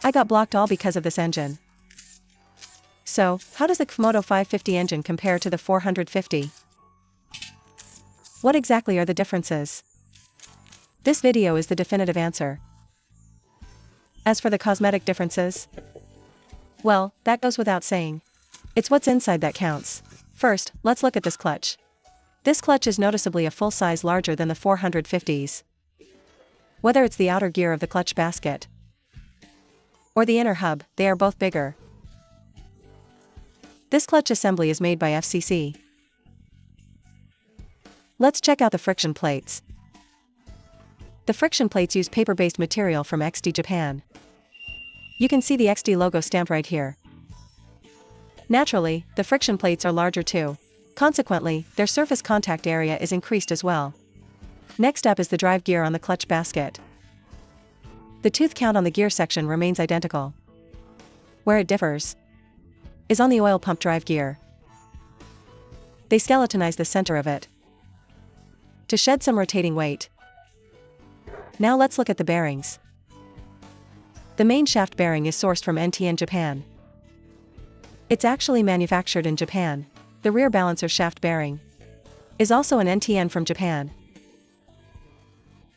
I got blocked all because of this engine. So, how does the CFMOTO 550 engine compare to the 450? What exactly are the differences? This video is the definitive answer. As for the cosmetic differences, well, that goes without saying. It's what's inside that counts. First, let's look at this clutch. This clutch is noticeably a full size larger than the 450s. Whether it's the outer gear of the clutch basket or the inner hub, they are both bigger. This clutch assembly is made by FCC. Let's check out the friction plates. The friction plates use paper-based material from Exedy, Japan. You can see the Exedy logo stamped right here. Naturally, the friction plates are larger too. Consequently, their surface contact area is increased as well. Next up is the drive gear on the clutch basket. The tooth count on the gear section remains identical. Where it differs is on the oil pump drive gear. They skeletonize the center of it to shed some rotating weight. Now let's look at the bearings. The main shaft bearing is sourced from Nittan, Japan. It's actually manufactured in Japan. The rear balancer shaft bearing is also an Nittan from Japan.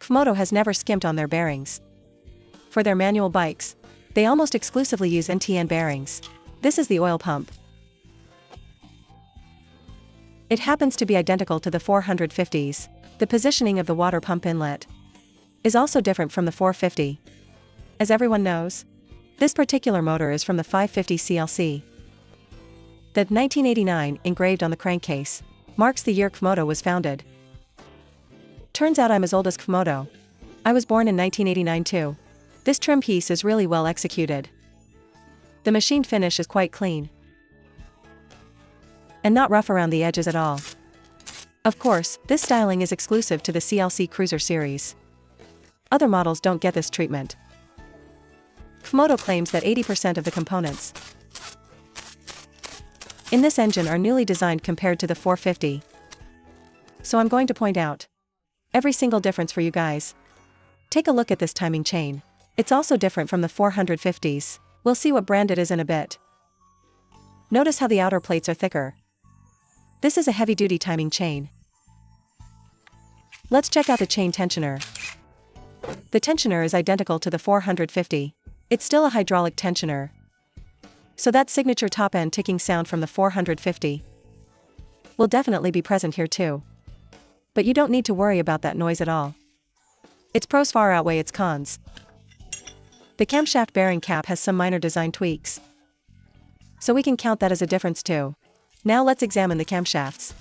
CFMOTO has never skimped on their bearings. For their manual bikes, they almost exclusively use Nittan bearings. This is the oil pump. It happens to be identical to the 450s. The positioning of the water pump inlet is also different from the 450. As everyone knows, this particular motor is from the 550 CLC. The 1989 engraved on the crankcase marks the year CFMOTO was founded. Turns out I'm as old as CFMOTO. I was born in 1989 too. This trim piece is really well executed. The machined finish is quite clean and not rough around the edges at all. Of course, this styling is exclusive to the CLC Cruiser series. Other models don't get this treatment. CFMOTO claims that 80% of the components in this engine are newly designed compared to the 450. So I'm going to point out every single difference for you guys. Take a look at this timing chain. It's also different from the 450s. We'll see what brand it is in a bit. Notice how the outer plates are thicker. This is a heavy-duty timing chain. Let's check out the chain tensioner. The tensioner is identical to the 450. It's still a hydraulic tensioner. So that signature top-end ticking sound from the 450 will definitely be present here too. But you don't need to worry about that noise at all. Its pros far outweigh its cons. The camshaft bearing cap has some minor design tweaks, so we can count that as a difference too. Now let's examine the camshafts.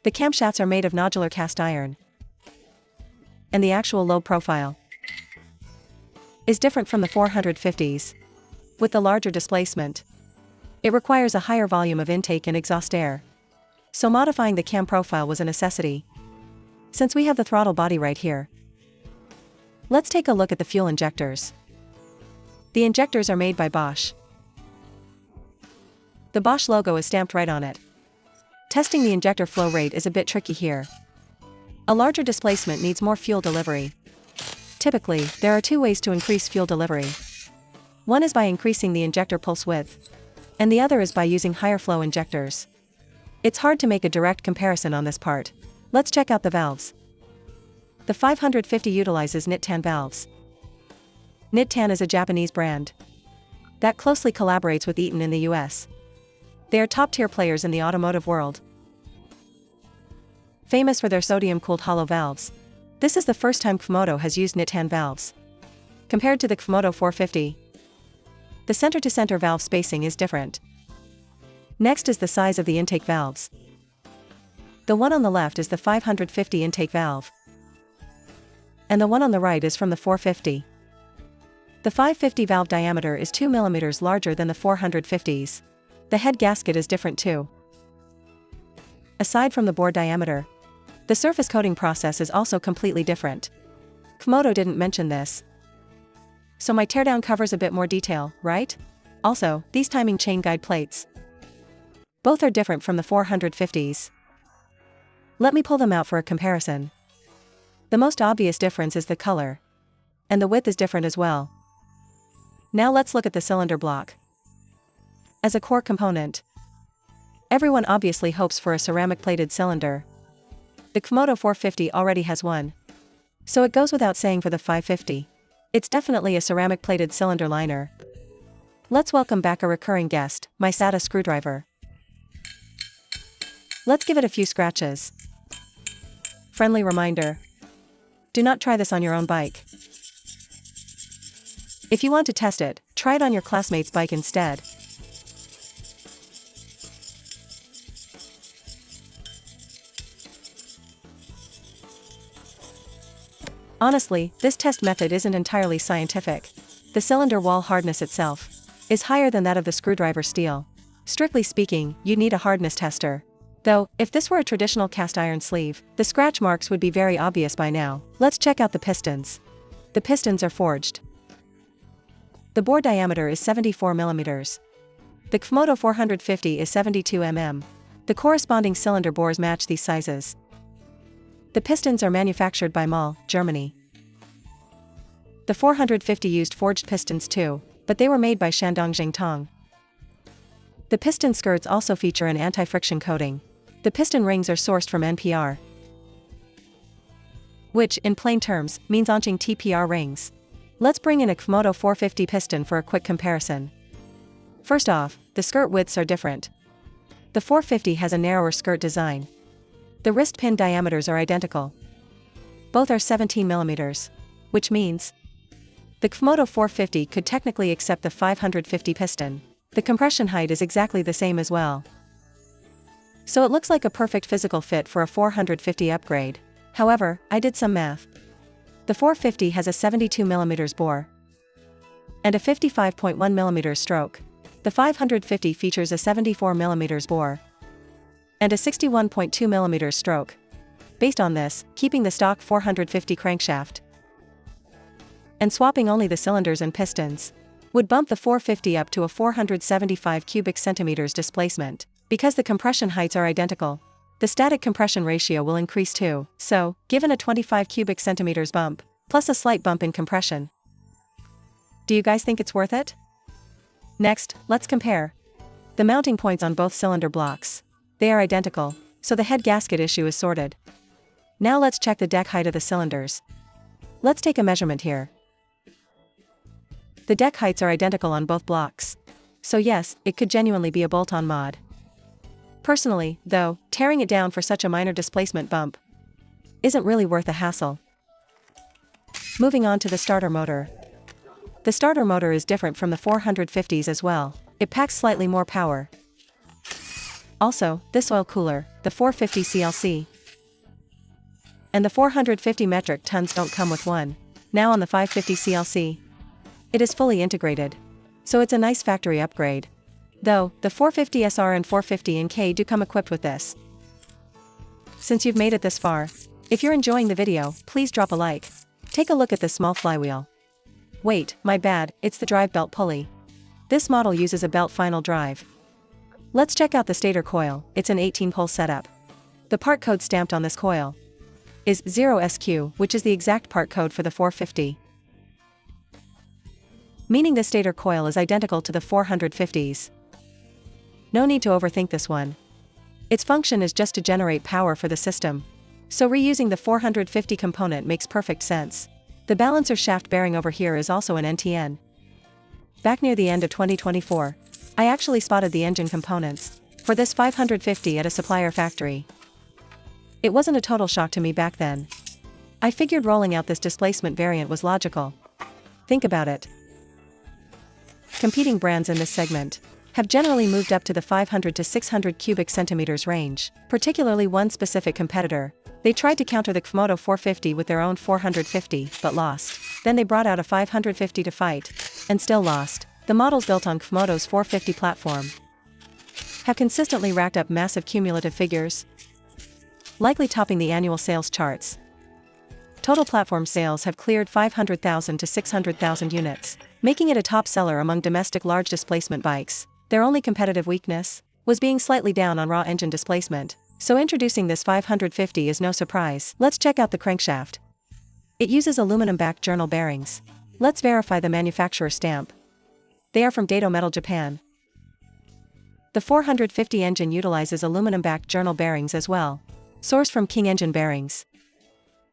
The camshafts are made of nodular cast iron, and the actual lobe profile is different from the 450s. With the larger displacement, it requires a higher volume of intake and exhaust air. So modifying the cam profile was a necessity, since we have the throttle body right here. Let's take a look at the fuel injectors. The injectors are made by Bosch. The Bosch logo is stamped right on it. Testing the injector flow rate is a bit tricky here. A larger displacement needs more fuel delivery. Typically, there are two ways to increase fuel delivery. One is by increasing the injector pulse width, and the other is by using higher flow injectors. It's hard to make a direct comparison on this part. Let's check out the valves. The 550 utilizes Nittan valves. Nittan is a Japanese brand that closely collaborates with Eaton in the US. They are top-tier players in the automotive world, famous for their sodium-cooled hollow valves. This is the first time CFMOTO has used Nittan valves. Compared to the CFMOTO 450, the center-to-center valve spacing is different. Next is the size of the intake valves. The one on the left is the 550 intake valve, and the one on the right is from the 450. The 550 valve diameter is 2 mm larger than the 450s. The head gasket is different too. Aside from the bore diameter, the surface coating process is also completely different. CFMOTO didn't mention this, so my teardown covers a bit more detail, right? Also, these timing chain guide plates, both are different from the 450s. Let me pull them out for a comparison. The most obvious difference is the color, and the width is different as well. Now let's look at the cylinder block. As a core component, everyone obviously hopes for a ceramic-plated cylinder. The CFMOTO 450 already has one. So it goes without saying for the 550. It's definitely a ceramic-plated cylinder liner. Let's welcome back a recurring guest, my SATA screwdriver. Let's give it a few scratches. Friendly reminder: do not try this on your own bike. If you want to test it, try it on your classmate's bike instead. Honestly, this test method isn't entirely scientific. The cylinder wall hardness itself is higher than that of the screwdriver steel. Strictly speaking, you'd need a hardness tester. Though, if this were a traditional cast iron sleeve, the scratch marks would be very obvious by now. Let's check out the pistons. The pistons are forged. The bore diameter is 74 mm. The CFMOTO 450 is 72 mm. The corresponding cylinder bores match these sizes. The pistons are manufactured by Mahle, Germany. The 450 used forged pistons too, but they were made by Shandong Jingtong. The piston skirts also feature an anti-friction coating. The piston rings are sourced from NPR, which, in plain terms, means Anqing TPR rings. Let's bring in a CFMOTO 450 piston for a quick comparison. First off, the skirt widths are different. The 450 has a narrower skirt design. The wrist pin diameters are identical. Both are 17 mm, which means the CFMOTO 450 could technically accept the 550 piston. The compression height is exactly the same as well. So it looks like a perfect physical fit for a 450 upgrade. However, I did some math. The 450 has a 72 mm bore and a 55.1 mm stroke. The 550 features a 74 mm bore and a 61.2 mm stroke. Based on this, keeping the stock 450 crankshaft and swapping only the cylinders and pistons would bump the 450 up to a 475 cubic centimeters displacement. Because the compression heights are identical, the static compression ratio will increase too, so, given a 25 cubic centimeters bump, plus a slight bump in compression, do you guys think it's worth it? Next, let's compare the mounting points on both cylinder blocks. They are identical, so the head gasket issue is sorted. Now let's check the deck height of the cylinders. Let's take a measurement here. The deck heights are identical on both blocks. So yes, it could genuinely be a bolt-on mod. Personally, though, tearing it down for such a minor displacement bump isn't really worth the hassle. Moving on to the starter motor. The starter motor is different from the 450s as well. It packs slightly more power. Also, this oil cooler, the 450 CLC and the 450 metric tons don't come with one. Now on the 550 CLC, it is fully integrated. So it's a nice factory upgrade. Though, the 450 SR and 450 NK do come equipped with this. Since you've made it this far, if you're enjoying the video, please drop a like. Take a look at this small flywheel. Wait, my bad, it's the drive belt pulley. This model uses a belt final drive. Let's check out the stator coil. It's an 18-pole setup. The part code stamped on this coil is 0SQ, which is the exact part code for the 450. Meaning the stator coil is identical to the 450s. No need to overthink this one. Its function is just to generate power for the system. So reusing the 450 component makes perfect sense. The balancer shaft bearing over here is also an NTN. Back near the end of 2024, I actually spotted the engine components for this 550 at a supplier factory. It wasn't a total shock to me back then. I figured rolling out this displacement variant was logical. Think about it. Competing brands in this segment have generally moved up to the 500 to 600 cubic centimeters range, particularly one specific competitor. They tried to counter the CFMOTO 450 with their own 450, but lost. Then they brought out a 550 to fight, and still lost. The models built on CFMOTO's 450 platform have consistently racked up massive cumulative figures, likely topping the annual sales charts. Total platform sales have cleared 500,000 to 600,000 units, making it a top seller among domestic large displacement bikes. Their only competitive weakness was being slightly down on raw engine displacement, so introducing this 550 is no surprise. Let's check out the crankshaft. It uses aluminum-backed journal bearings. Let's verify the manufacturer stamp. They are from Daido Metal Japan. The 450 engine utilizes aluminum-backed journal bearings as well, sourced from King Engine Bearings.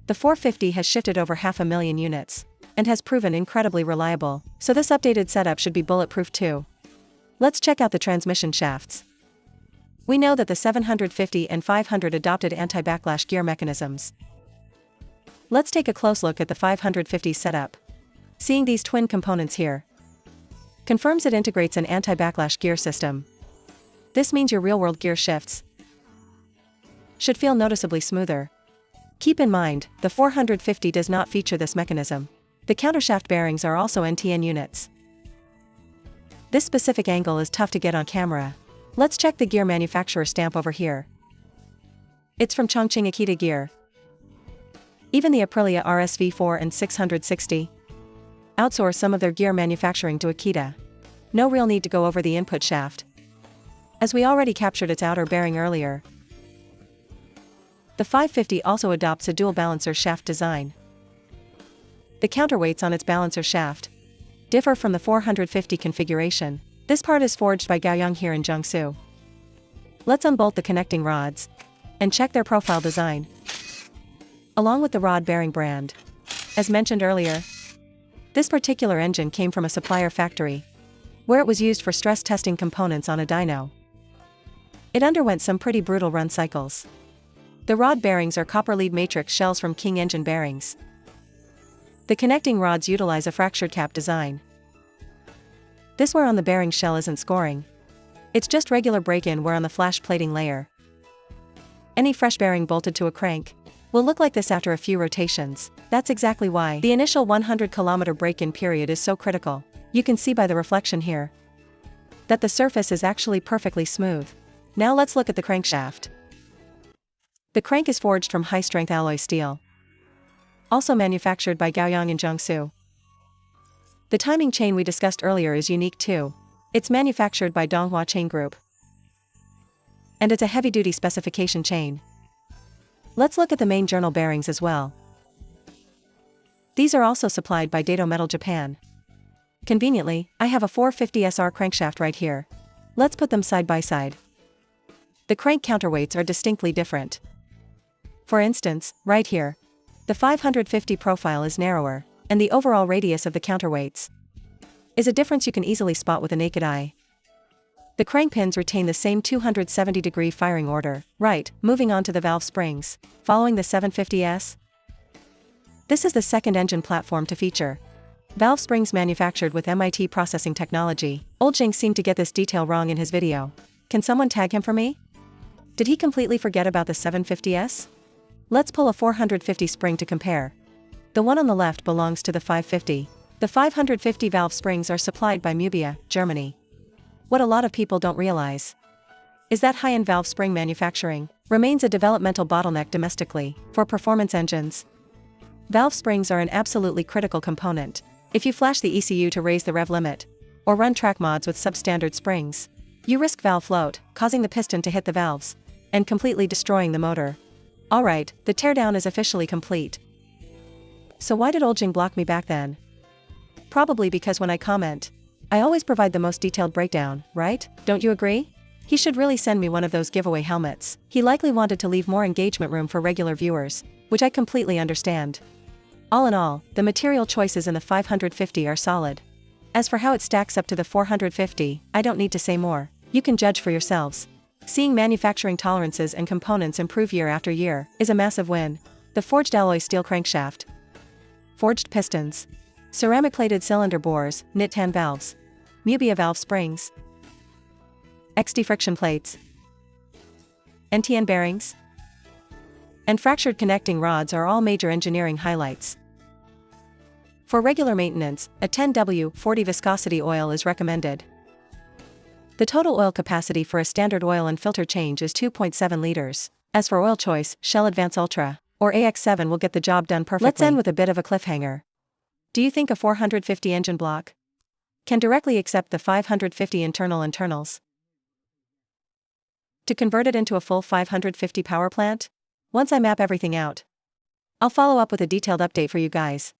The 450 has shifted over 500,000 units, and has proven incredibly reliable, so this updated setup should be bulletproof too. Let's check out the transmission shafts. We know that the 750 and 500 adopted anti-backlash gear mechanisms. Let's take a close look at the 550 setup. Seeing these twin components here confirms it integrates an anti-backlash gear system. This means your real-world gear shifts should feel noticeably smoother. Keep in mind, the 450 does not feature this mechanism. The countershaft bearings are also Nittan units. This specific angle is tough to get on camera. Let's check the gear manufacturer stamp over here. It's from Chongqing Akita Gear. Even the Aprilia RSV4 and 660 outsource some of their gear manufacturing to Akita. No real need to go over the input shaft, as we already captured its outer bearing earlier. The 550 also adopts a dual balancer shaft design. The counterweights on its balancer shaft differ from the 450 configuration. This part is forged by Gaoyang here in Jiangsu. Let's unbolt the connecting rods and check their profile design, along with the rod bearing brand. As mentioned earlier, this particular engine came from a supplier factory, where it was used for stress testing components on a dyno. It underwent some pretty brutal run cycles. The rod bearings are copper lead matrix shells from King Engine Bearings. The connecting rods utilize a fractured cap design. This wear on the bearing shell isn't scoring. It's just regular break-in wear on the flash plating layer. Any fresh bearing bolted to a crank will look like this after a few rotations. That's exactly why the initial 100-kilometer break-in period is so critical. You can see by the reflection here that the surface is actually perfectly smooth. Now let's look at the crankshaft. The crank is forged from high-strength alloy steel, also manufactured by Gaoyang in Jiangsu. The timing chain we discussed earlier is unique too. It's manufactured by Donghua Chain Group, and it's a heavy-duty specification chain. Let's look at the main journal bearings as well. These are also supplied by Daido Metal Japan. Conveniently, I have a 450 SR crankshaft right here. Let's put them side by side. The crank counterweights are distinctly different. For instance, right here, the 550 profile is narrower, and the overall radius of the counterweights is a difference you can easily spot with a naked eye. The crank pins retain the same 270-degree firing order. Right, moving on to the valve springs. Following the 750S, this is the second engine platform to feature valve springs manufactured with MIT processing technology. Oljing seemed to get this detail wrong in his video. Can someone tag him for me? Did he completely forget about the 750S? Let's pull a 450 spring to compare. The one on the left belongs to the 550. The 550 valve springs are supplied by Mubea, Germany. What a lot of people don't realize is that high-end valve spring manufacturing remains a developmental bottleneck domestically. For performance engines, valve springs are an absolutely critical component. If you flash the ECU to raise the rev limit, or run track mods with substandard springs, you risk valve float, causing the piston to hit the valves, and completely destroying the motor. Alright, the teardown is officially complete. So why did Oljing block me back then? Probably because when I comment, I always provide the most detailed breakdown, right? Don't you agree? He should really send me one of those giveaway helmets. He likely wanted to leave more engagement room for regular viewers, which I completely understand. All in all, the material choices in the 550 are solid. As for how it stacks up to the 450, I don't need to say more. You can judge for yourselves. Seeing manufacturing tolerances and components improve year after year is a massive win. The forged alloy steel crankshaft, forged pistons, ceramic-plated cylinder bores, Nittan valves, Mubea valve springs, Exedy friction plates, Nittan bearings, and fractured connecting rods are all major engineering highlights. For regular maintenance, a 10W40 viscosity oil is recommended. The total oil capacity for a standard oil and filter change is 2.7 liters. As for oil choice, Shell Advance Ultra or AX7 will get the job done perfectly. Let's end with a bit of a cliffhanger. Do you think a 450 engine block can directly accept the 550 internals to convert it into a full 550 power plant? Once I map everything out, I'll follow up with a detailed update for you guys.